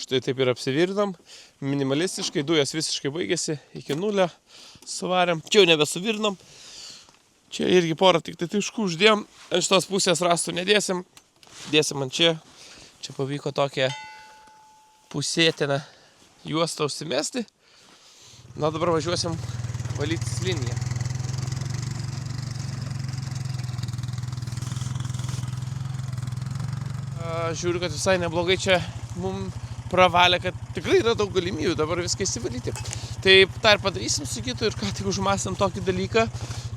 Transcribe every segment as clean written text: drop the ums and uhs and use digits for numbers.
Štai taip ir apsivirdom, minimalistiškai, dujos visiškai baigėsi, iki 0 suvarėm. Čia jau nebesuvirdom. Čia irgi porą tik tai taškų uždėjom. Ant šitos pusės rastų nedėsim. Dėsim ant čia. Čia pavyko tokią pusėtiną juostą užsimesti. Na, dabar važiuosim valytis liniją. Žiūriu, kad visai neblogai čia mums pravalė, kad tikrai yra daug galimybių dabar viską įsivalyti. Taip, tą ir padarysim su kitu ir ką tik užmąstėm tokį dalyką.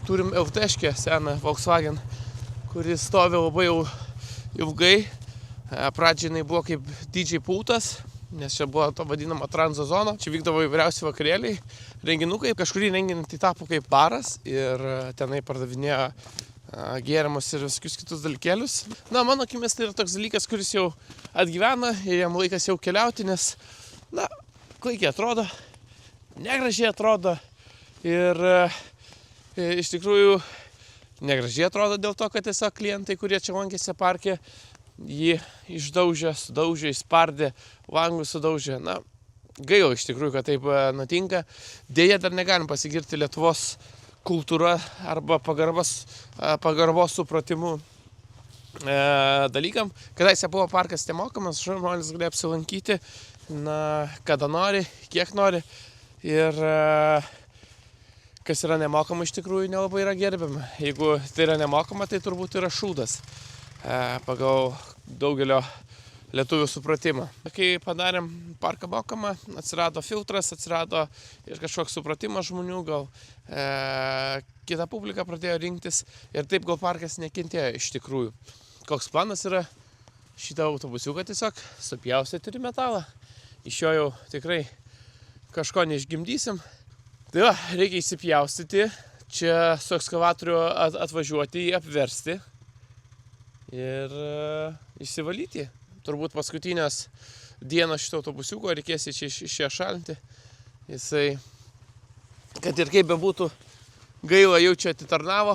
Turim LT-škę seną Volkswagen, kuris stovi labai jau ilgai. Pradžiai jinai buvo kaip DJ pultas, nes čia buvo to vadinama tranzo zona. Čia vykdavo įvairiausi vakarėliai, renginukai. Kažkurį renginį tai tapo kaip baras ir tenai pardavinėjo gėrimus ir visokius kitus dalykėlius. Na, mano akimis tai yra toks dalykas, kuris jau atgyvena ir jam laikas jau keliauti, nes, na, klaikiai atrodo, negražiai atrodo ir iš tikrųjų negražiai atrodo dėl to, kad tiesiog klientai, kurie čia lankėsi parke, jį išdaužė, sudaužė, įspardė, langus sudaužė. Na, gaila iš tikrųjų, kad taip nutinka. Deja, dar negalim pasigirti Lietuvos kultūra arba pagarbos supratimu dalykam. Kadaise buvo parkas nemokamas, žmonės galėjo apsilankyti, na, kada nori, kiek nori. Ir kas yra nemokama, iš tikrųjų nelabai yra gerbiama. Jeigu tai yra nemokama, tai turbūt yra šūdas pagal daugelio lietuvių supratimą. Kai padarėm parką mokamą, atsirado filtras, atsirado ir kažkoks supratimas žmonių, gal kita publika pradėjo rinktis ir taip gal parkas nekentėjo iš tikrųjų. Koks planas yra šitą autobusiuką tiesiog supjaustyti ir metalą. Iš jo jau tikrai kažko neišgimdysim. Tai va, reikia įsipjaustyti, čia su ekskavatoriu atvažiuoti, jį apversti ir išsivalyti. Turbūt paskutinės dienos šito autobusiuko reikės čia iš čia šalinti. Jisai, kad ir kaip bebūtų, gaila jau čia atitarnavo.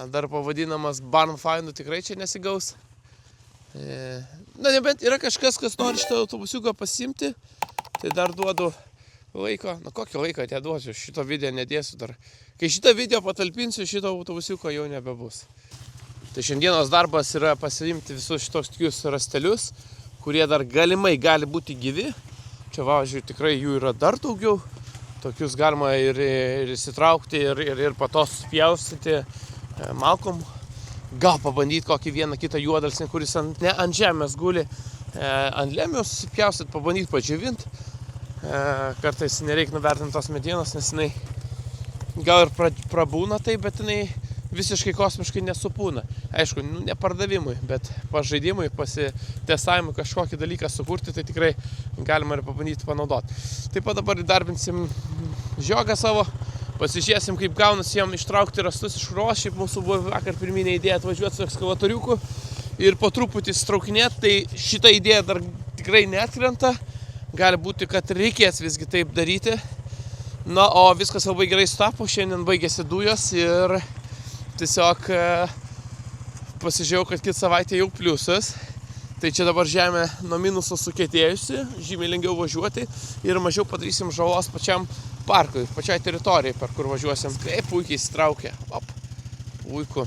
Dar pavadinamas barn findu tikrai čia nesigaus. Na, nebent yra kažkas, kas nori šitą autobusiuką pasimti, tai dar duodu laiko. Na, kokį laiką te duosiu, šito video nedėsiu dar. Kai šitą video patalpinsiu, šito autobusiuko jau nebebus. Tai šiandienos darbas yra pasiimti visus šitos tokius rastelius, kurie dar galimai gali būti gyvi. Čia, važiuoju, tikrai jų yra dar daugiau. Tokius galima ir įsitraukti, ir patos pjaustyti malkom. Gal pabandyti kokį vieną kitą juodalsnį, kuris ne ant žemės guli, ant lemijos susipjaustyti, pabandyti padžiovinti. Kartais nereikia nuvertinti tos medienos, nes jinai gal ir prabūna tai, bet jinai visiškai kosmiškai nesupūna. Aišku, ne pardavimui, bet pažaidimui, pasitestavimui kažkokį dalyką sukurti, tai tikrai galima ir pabandyti panaudoti. Taip pat dabar įdarbinsim žiogą savo, pasižiūrėsim, kaip gaunasi jam ištraukti rastus iš krūvos. Šiaip mūsų buvo vakar pirminė idėja atvažiuoti su ekskavatoriuku ir po truputį įsitraukinėti, tai šita idėja dar tikrai neatkrenta. Gali būti, kad reikės visgi taip daryti. Na, o viskas labai gerai sutapo, šiandien baigėsi dujos ir tiesiog pasižiūrėjau, kad kitą savaitę jau pliusas. Tai čia dabar žemė nuo minuso sukietėjusi, žymiai lengviau važiuoti ir mažiau padarysim žalos pačiam parkui, pačiai teritorijai, per kur važiuosim. Kaip puikiai įsitraukė. Op, puiku.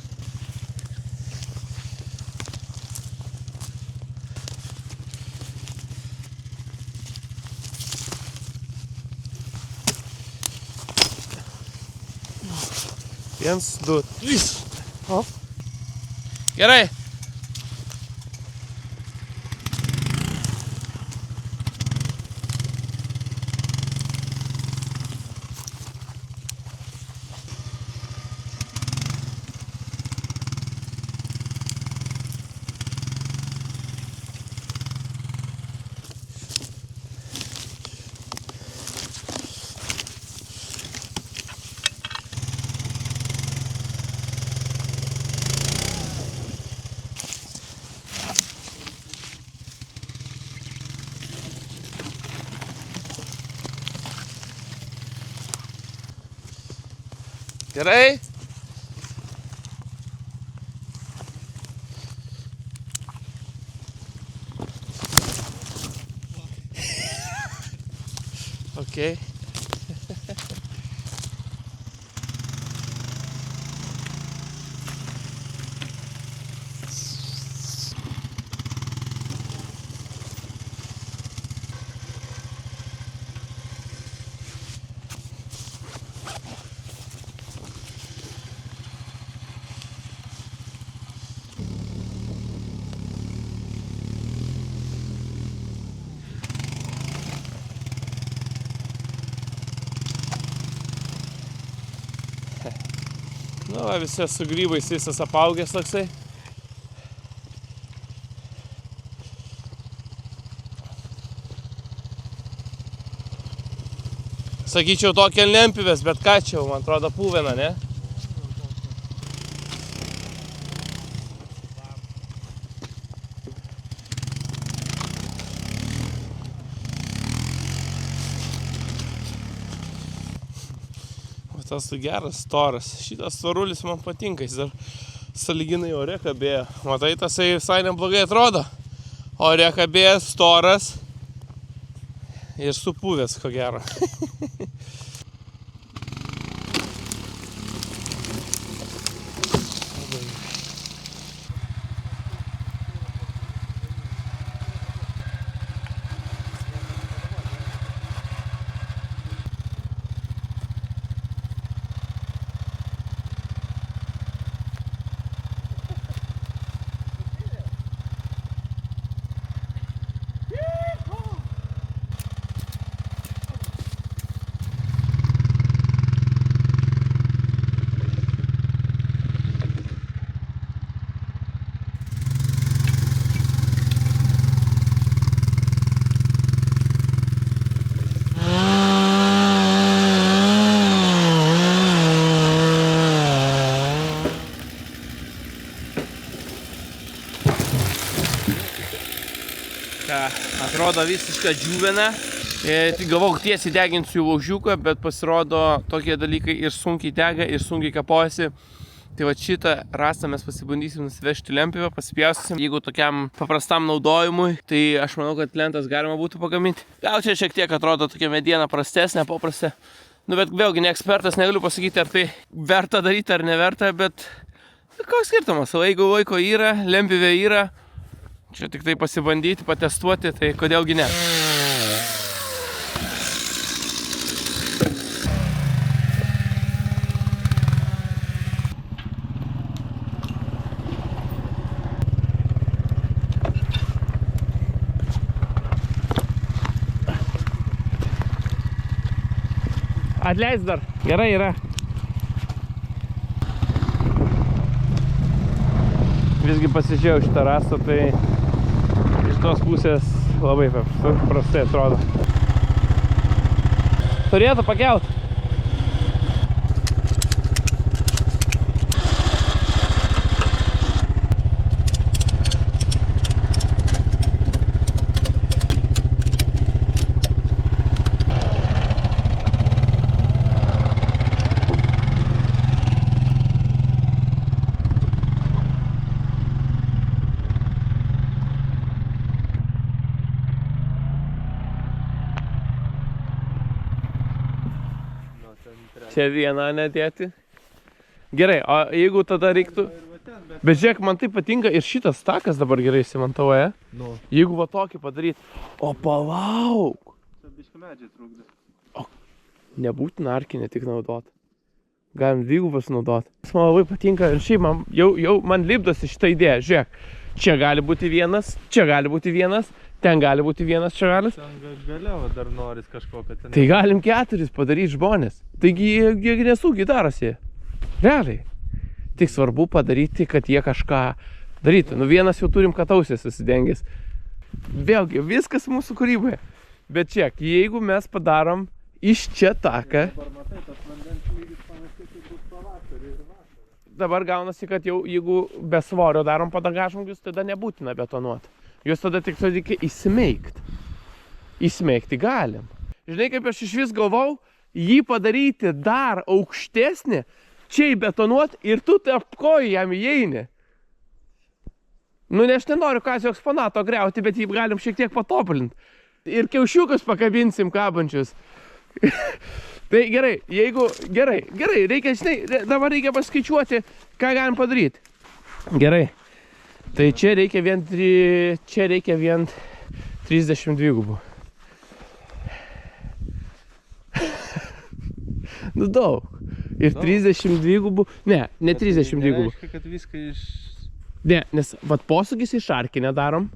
Viens, du, trys. O. Gerai. Gerai. Okay. Nu, va, visi su grybais, visas apaugęs toksai. Sakyčiau, tokia lempivės, bet ką čia, man atrodo, pūvena, ne? O tas geras, storas. Šitas storulis man patinka, jis dar sąlyginai ore kabėjo. Matai, tasai visai neblogai atrodo. Ore kabėjo, storas ir supuvęs, ko gero. Atrodo visišką džiūveną. Galvau, tiesiai deginsiu laužiuką, bet pasirodo tokie dalykai ir sunkiai dega, ir sunkiai kapojasi. Tai va šitą rastą mes pasibandysim nusivežti lempivę, pasipjausim. Jeigu tokiam paprastam naudojimui, tai aš manau, kad lentas galima būtų pagaminti. Gal čia šiek tiek atrodo tokia mediena prastesnė, paprastė. Nu, bet vėlgi ne ekspertas, negaliu pasakyti, ar tai verta daryti ar neverta, bet koks skirtumas, jeigu laiko yra, lempivė yra, čia tik tai pasibandyti, patestuoti, tai kodėlgi ne. Atleis dar. Gerai yra. Visgi pasižiūrėjau šitą rastą, tai iš tos pusės labai prastai atrodo. Turėtų pakelt. Čia vieną nedėti. Gerai, o jeigu tada reiktų... Bet žiūrėk, man tai patinka ir šitas takas dabar gerai įsimantavoja. Jeigu va tokį padaryti. O palauk! O nebūtina arkinę tik naudoti. Galim dvigubas naudoti. Man labai patinka ir šiaip man lipdosi šitą idėją. Žiūrėk, čia gali būti vienas, čia gali būti vienas. Ten gali būti vienas šaralis. Ten galiau dar noris kažkokio ten. Tai galim 4 padaryti žmonės. Taigi jie nesūkiai darosi. Realiai. Tik svarbu padaryti, kad jie kažką darytų. Nu vienas jau turim katausės susidengęs. Vėlgi, viskas mūsų kūryboje. Bet čia, jeigu mes padarom iš čia taką. Dabar matai, tas vandens lygis panašiai kaip bus pavasarį ir vasarą. Dabar gaunasi, kad jau jeigu be svorio darom padagažmogius, tada nebūtina betonuoti. Jūs tada tik reikia įsmeigti. Įsmeigti galim. Žinai, kaip aš iš vis galvau, jį padaryti dar aukštesnį, čia įbetonuoti ir tu tarp kojų jam įeini. Nu, ne aš nenoriu Kazio eksponato griauti, bet jį galim šiek tiek patobulinti. Ir kiaušiukus pakabinsim kabančius. Tai gerai, jeigu... Gerai, reikia, žinai, dabar reikia paskaičiuoti, ką galim padaryti. Gerai. Tai čia reikia vien 32. Nu daug. Ir 32, ne 32. Reiškia, kad viską iš... Ne, nes vat posūkis iš arkinio darom,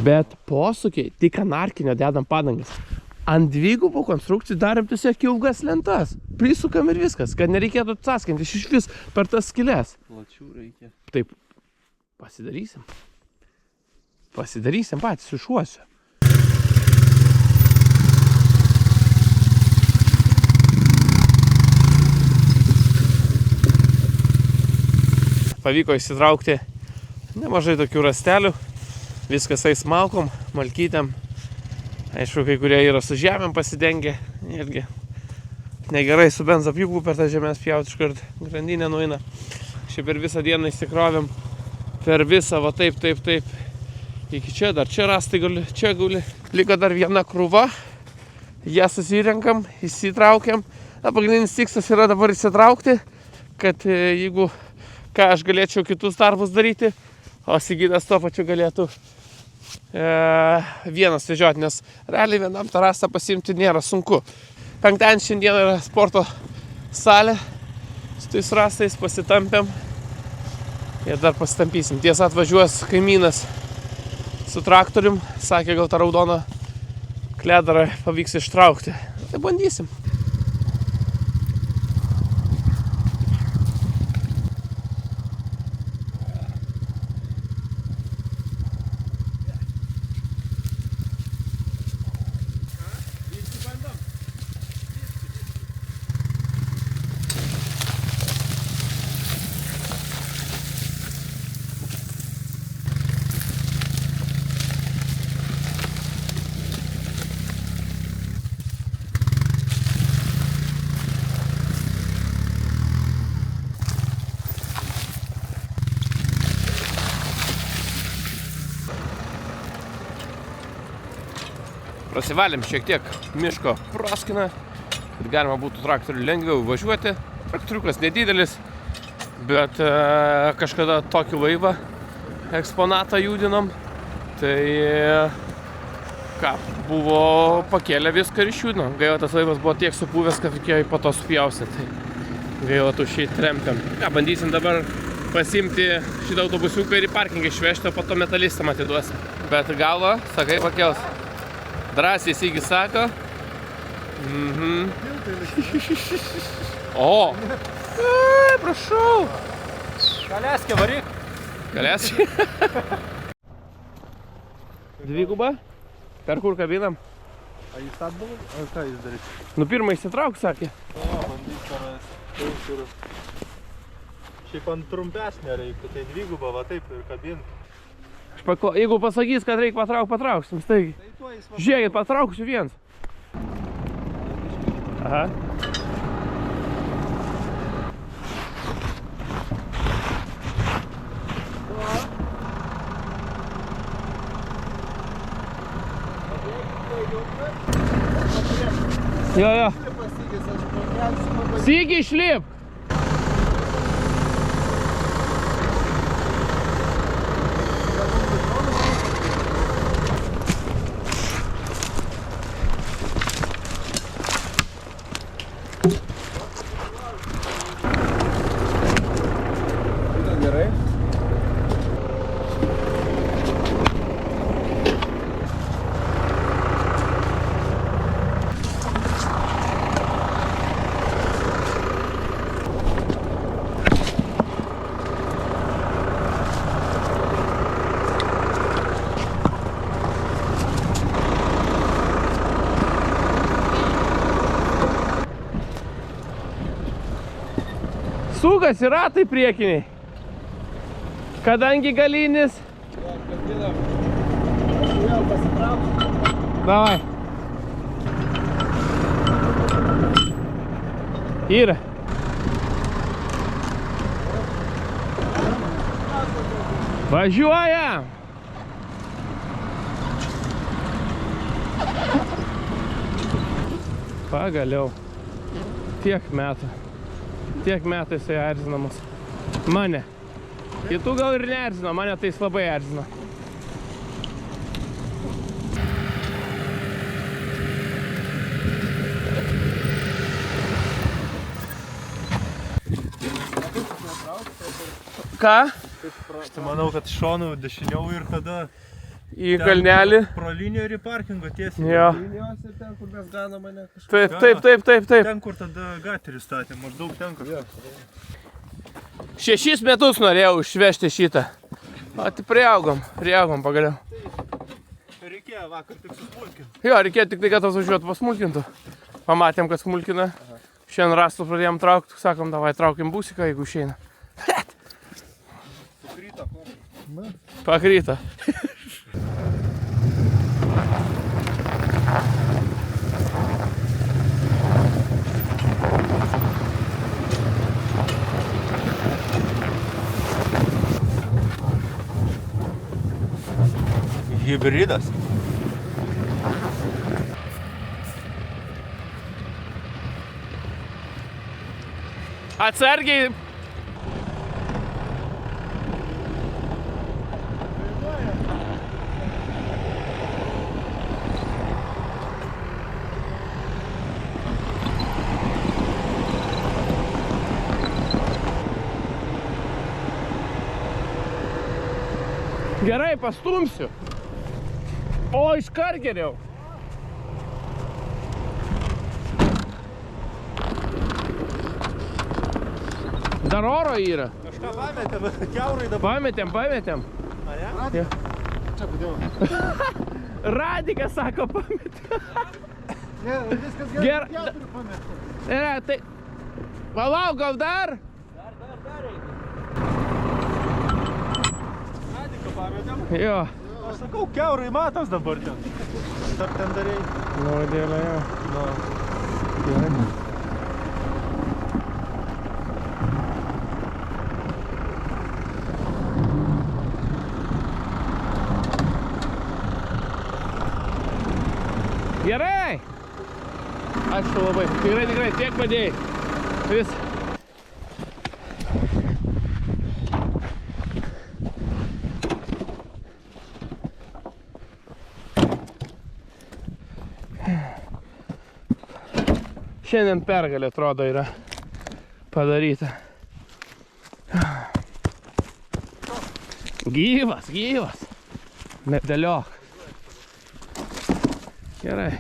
bet posūkiai tik ant arkinio dedam padangas. Ant dvigubų konstrukcijų darom tiesiog ilgas lentas. Prisukam ir viskas, kad nereikėtų sąskinti iš vis per tas skylės. Plačių reikia. Taip, pasidarysim. Pasidarysim patys, išuosiu. Pavyko įsitraukti nemažai tokių rastelių. Viskas eis malkom, malkytėm. Aišku, kai kurie yra su žemėm pasidengę. Irgi negerai su benzapjūklu per tą žemės pjauti iškart. Grandinė nueina. Šiaip per visą dieną įsikrovėm. Per visą, va taip. Iki čia, dar čia rastai guli, čia guli. Liko dar viena krūva. Ją susirenkam, įsitraukiam. Pagrindinis tikslas yra dabar įsitraukti, kad jeigu ką aš galėčiau kitus darbus daryti, o Sigitas tuo pačiu galėtų vienas vežioti, nes realiai vienam tą rastą pasiimti nėra sunku. Penktadienį šiandien yra sporto salė, su tais rastais pasitampėm ir dar pasitampysim. Tiesa, atvažiuos kaimynas su traktorium, sakė, gal tą raudoną kledarą pavyks ištraukti. Tai bandysim. Prasivalėm šiek tiek miško proskiną, kad galima būtų traktorių lengviau važiuoti. Traktoriukas nedidelis, bet kažkada tokį laivą eksponatą judinom. Tai ką, buvo pakėlę viską ir išjudinom. Gaila, tas laivas buvo tiek supuvęs, kad reikėjo po to supjausyti. Tai gaila, tušiai trempiam. Ką, bandysim dabar pasimti šitą autobusiuką ir į parkingą išvežti, o po to metalistam atiduosim. Bet galva, sakai, pakels. Drąsiai Sigis sako. O! Prašau! Galeskė, varyk! Galeskė? Dvigubą? Per kur kabinam? A jis atbuvo? A ką jis darys? Nu pirmą įsitrauk, sakė. O, bandys paras. Šiaip ant trumpesnė reiktų, tai dvigubą, va taip ir kabinti. Jeigu pasakys, kad reikia patrauksim, staigi. Žiūrėkit, patrauksiu viens. Aha. Jo. Sigi, išlip. Gerai. Sukasi ratai priekiniai. Kadangi galinis. Vėl pasitrauksiu. Davai. Yra. Važiuojam. Pagaliau. Tiek metų jisai erzinamas. Mane. Kitų gal ir neerzino, mane tai jis labai erzino. Ką? Aš tai manau, kad šonų dešiniau ir tada Į kalnelį. pro liniją ir į parkingą tiesiai. Jo. Linijos ir ten, kur mes ganome ne kažką. Taip. Ten, kur tada gaterį statė, maždaug ten kažkas. 6 metus norėjau išvežti šitą. O tai priaugom pagaliau. Reikėjo vakar tik susmulkinti. Jo, reikėjo tik tai, kad atvažiuotų pasmulkintų. Pamatėm, kad smulkina. Šiandien rastus pradėjom traukti. Sakom, davai traukim busiką, jeigu išeina. Sukryto. Pakryto. Hibridas. Atsargiai. Gerai, pastumsiu. O, iškart geriau. Dar oro yra. Kažką pametėm, kiaurai dabar. Pametėm. A, ne? Ja. Čia kodėl? Radikas sako, pametėm. Ne, viskas gerai. Kiaurai pametėm. Ne, tai... Palauk, gal dar? Dar reikia. Radiką pametėm. Jo. Aš sakau, kiaurai matos dabar ten. Dar ten darėjai. Nu, dėlė, jo. Nu. Gerai. Gerai! Ačiū labai. Tikrai, tiek padėjai. Vis. Šiandien pergalė, atrodo, yra padaryta. Gyvas. Nedėliok. Gerai.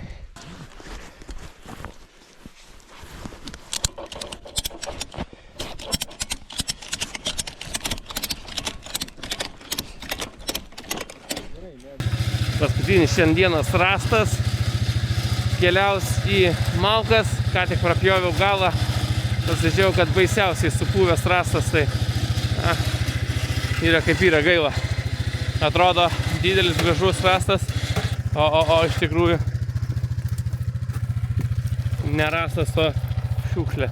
Paskutinis šiandienos rastas. Keliaus į Malkas. Ką tik prapjoviau galą. Pasižiūrėjau, kad baisiausiai supuvęs rastas. Tai yra kaip yra gaila. Atrodo didelis gražus rastas. O iš tikrųjų nerastas to šiukšlė.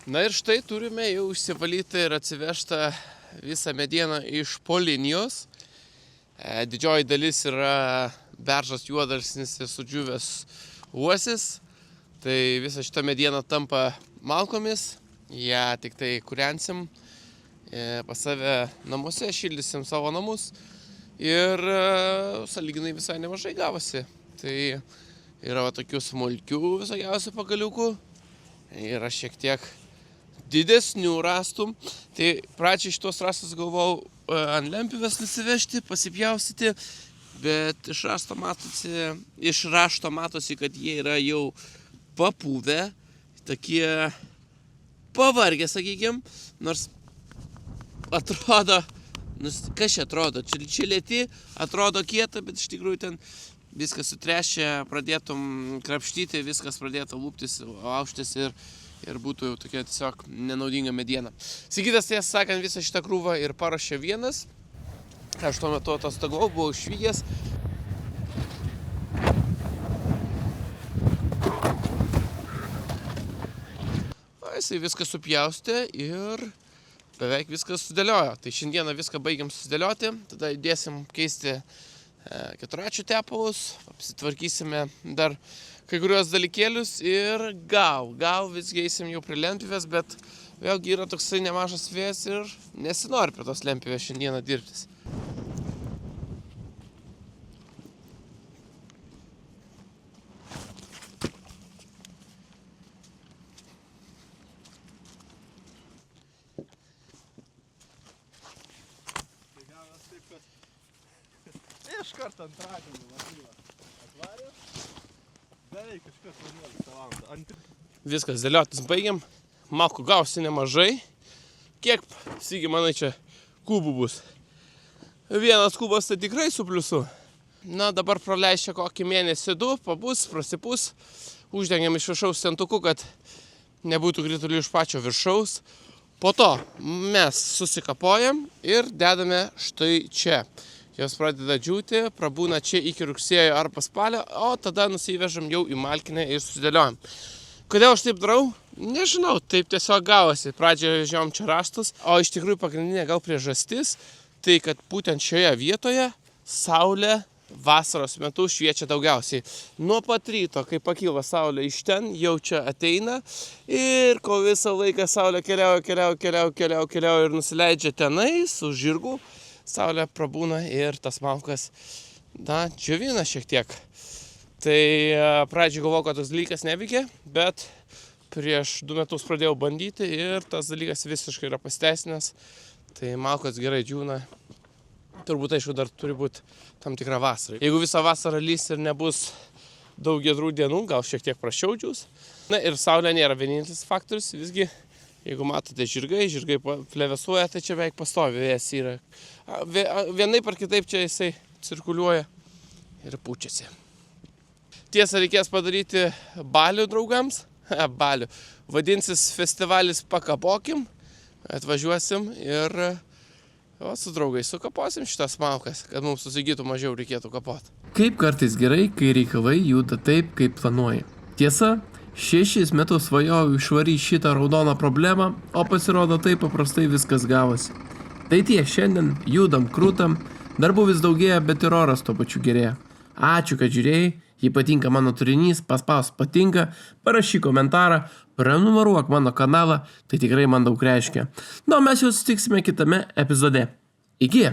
Na ir štai turime jau išsivalytą ir atsivežtą visą medieną iš po linijos. Didžioji dalis yra beržas juodalksnis ir sudžiūvęs uosis. Tai visa šita mediena tampa malkomis. Ja tik tai kūrensim pas save namuose, šildysim savo namus. Ir sąlyginai visai nemažai gavosi. Tai yra va tokių smulkių visokiausių pagaliukų. Yra šiek tiek didesnių rastų. Tai pradžiai šitos rastus galvojau ant lempivės nusivežti, pasipjaustyti, bet iš rašto matosi, kad jie yra jau papuvę, tokie pavargę, sakykim, nors atrodo, kas čia atrodo, čia lėti, atrodo kieta, bet iš tikrųjų ten viskas sutrešia, pradėtum krapštyti, viskas pradėtų lūptis, auštis ir būtų jau tokia tiesiog nenaudinga mediena. Sigitas, tiesą sakant, visą šitą krūvą ir paruošė vienas. Aš tuo metu atostogavau, buvau išvykęs. Jisai viską supjaustė ir beveik viskas sudėliojo. Tai šiandieną viską baigiam susidėlioti, tada įdėsim keisti keturračių tepalus, apsitvarkysime dar kai kuriuos dalykėlius ir gal visgi eisim jau prie lentpjūvės, bet vėlgi yra toksai nemažas vėjas ir nesinori prie tos lentpjūvės šiandieną dirbtis. Iškart antradienį važiuoja. Atvarė, beveik iškart 11 valandą. Viskas, dėliotis baigiam. Malkų gausi nemažai. Kiek, Sigi, manai, čia kubų bus? Vienas kubas tai tikrai su pliusu. Na, dabar praleisčia kokį mėnesį 2, pabus, prasipus. Uždengiam iš viršaus centuku, kad nebūtų kritulių iš pačio viršaus. Po to mes susikapojam ir dedame štai čia. Jos pradeda džiūti, prabūna čia iki rugsėjo arba spalio, o tada nusivežam jau į malkinę ir susidėliojam. Kodėl aš taip darau? Nežinau, taip tiesiog gavosi. Pradžioje vežiom čia raštus, o iš tikrųjų pagrindinė gal priežastis, tai kad būtent šioje vietoje saulė vasaros metu šviečia daugiausiai. Nuo pat ryto, kai pakyla saulė iš ten, jau čia ateina ir kol visą laiką saulė keliauja ir nusileidžia tenais už žirgų, saulė prabūna ir tas malkas, džiovina šiek tiek. Tai pradžiai galvoju, kad tas dalykas neveikia, bet prieš 2 metus pradėjau bandyti ir tas dalykas visiškai yra pasiteisinęs. Tai malkos gerai džiūna. Turbūt, aišku, dar turi būti tam tikra vasara. Jeigu visą vasarą lys ir nebus daug giedrų dienų, gal šiek tiek praščiau džiūs. Na ir saulė nėra vienintelis faktorius, visgi. Jeigu matote žirgai plevesuoja, tai čia beveik pastovi vėjas yra. Vienaip ar kitaip čia jisai cirkuliuoja ir pučiasi. Tiesa, reikės padaryti balių draugams. Balių. Vadinsis festivalis Pakapokim. Atvažiuosim ir su draugais sukaposim šitas malkas, kad mums susigytų mažiau reikėtų kapoti. Kaip kartais gerai, kai reikalai juda taip, kaip planuoji. Tiesa, 6 metus svajojau išvaryti šitą raudoną problemą, o pasirodo taip paprastai viskas gavosi. Tai tiek šiandien, judam, krūtam, darbų vis daugėja, bet ir oras tuo pačiu gerėja. Ačiū, kad žiūrėjai, jei patinka mano turinys, paspausk patinka, parašyk komentarą, prenumeruok mano kanalą, tai tikrai man daug reiškia. Na, o mes jau susitiksime kitame epizode. Iki!